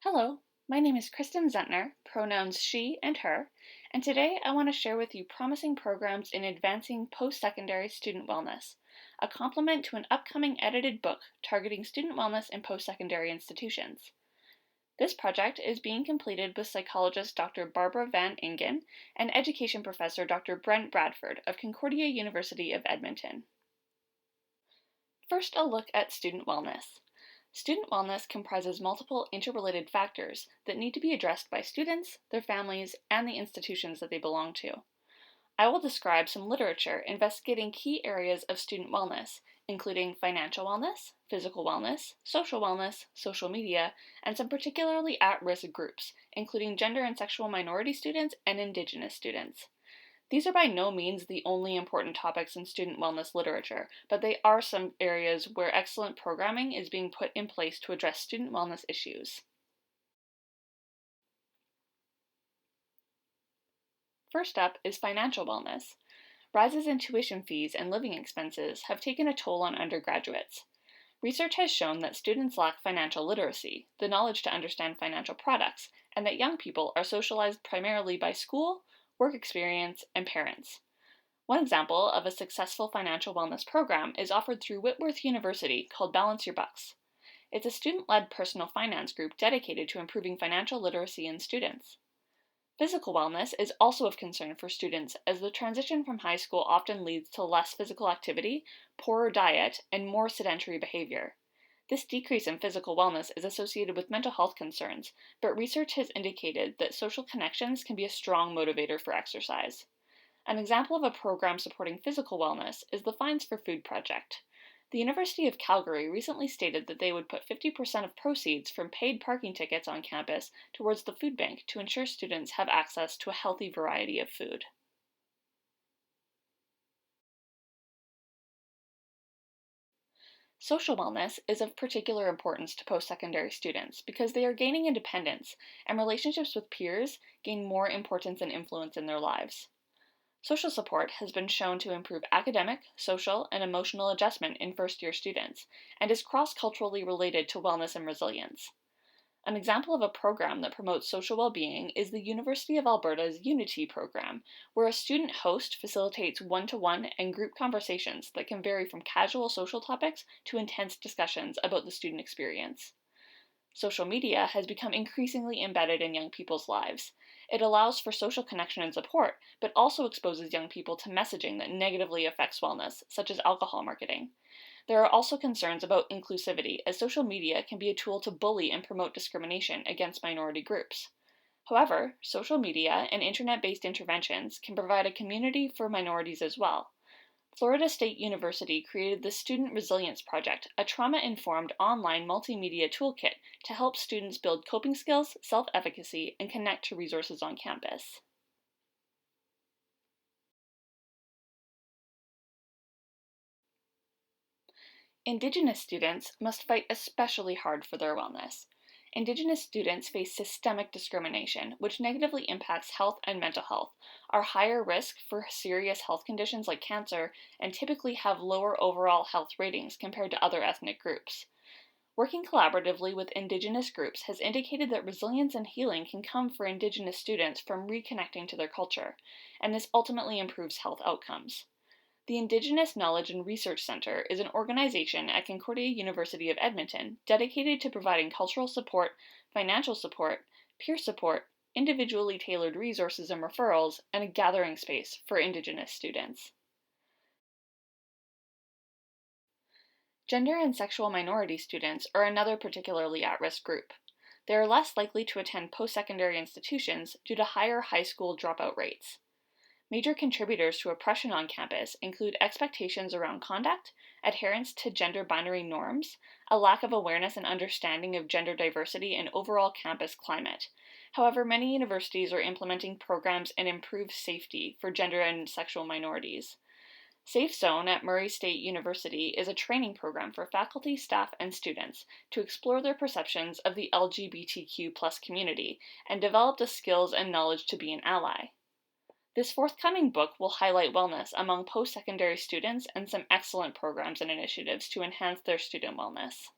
Hello, my name is Kristen Zentner, pronouns she and her, and today I want to share with you promising programs in advancing post-secondary student wellness, a complement to an upcoming edited book targeting student wellness in post-secondary institutions. This project is being completed with psychologist Dr. Barbara Van Ingen and education professor Dr. Brent Bradford of Concordia University of Edmonton. First, a look at student wellness. Student wellness comprises multiple interrelated factors that need to be addressed by students, their families, and the institutions that they belong to. I will describe some literature investigating key areas of student wellness, including financial wellness, physical wellness, social media, and some particularly at-risk groups, including gender and sexual minority students and Indigenous students. These are by no means the only important topics in student wellness literature, but they are some areas where excellent programming is being put in place to address student wellness issues. First up is financial wellness. Rises in tuition fees and living expenses have taken a toll on undergraduates. Research has shown that students lack financial literacy, the knowledge to understand financial products, and that young people are socialized primarily by school, work experience, and parents. One example of a successful financial wellness program is offered through Whitworth University called Balance Your Bucks. It's a student-led personal finance group dedicated to improving financial literacy in students. Physical wellness is also of concern for students as the transition from high school often leads to less physical activity, poorer diet, and more sedentary behavior. This decrease in physical wellness is associated with mental health concerns, but research has indicated that social connections can be a strong motivator for exercise. An example of a program supporting physical wellness is the Fines for Food project. The University of Calgary recently stated that they would put 50% of proceeds from paid parking tickets on campus towards the food bank to ensure students have access to a healthy variety of food. Social wellness is of particular importance to post-secondary students because they are gaining independence, and relationships with peers gain more importance and influence in their lives. Social support has been shown to improve academic, social, and emotional adjustment in first-year students, and is cross-culturally related to wellness and resilience. An example of a program that promotes social well-being is the University of Alberta's Unity program, where a student host facilitates one-to-one and group conversations that can vary from casual social topics to intense discussions about the student experience. Social media has become increasingly embedded in young people's lives. It allows for social connection and support, but also exposes young people to messaging that negatively affects wellness, such as alcohol marketing. There are also concerns about inclusivity, as social media can be a tool to bully and promote discrimination against minority groups. However, social media and internet-based interventions can provide a community for minorities as well. Florida State University created the Student Resilience Project, a trauma-informed online multimedia toolkit to help students build coping skills, self-efficacy, and connect to resources on campus. Indigenous students must fight especially hard for their wellness. Indigenous students face systemic discrimination, which negatively impacts health and mental health, are higher risk for serious health conditions like cancer, and typically have lower overall health ratings compared to other ethnic groups. Working collaboratively with Indigenous groups has indicated that resilience and healing can come for Indigenous students from reconnecting to their culture, and this ultimately improves health outcomes. The Indigenous Knowledge and Research Center is an organization at Concordia University of Edmonton dedicated to providing cultural support, financial support, peer support, individually tailored resources and referrals, and a gathering space for Indigenous students. Gender and sexual minority students are another particularly at-risk group. They are less likely to attend post-secondary institutions due to higher high school dropout rates. Major contributors to oppression on campus include expectations around conduct, adherence to gender binary norms, a lack of awareness and understanding of gender diversity, and overall campus climate. However, many universities are implementing programs and improved safety for gender and sexual minorities. Safe Zone at Murray State University is a training program for faculty, staff, and students to explore their perceptions of the LGBTQ+ community and develop the skills and knowledge to be an ally. This forthcoming book will highlight wellness among post-secondary students and some excellent programs and initiatives to enhance their student wellness.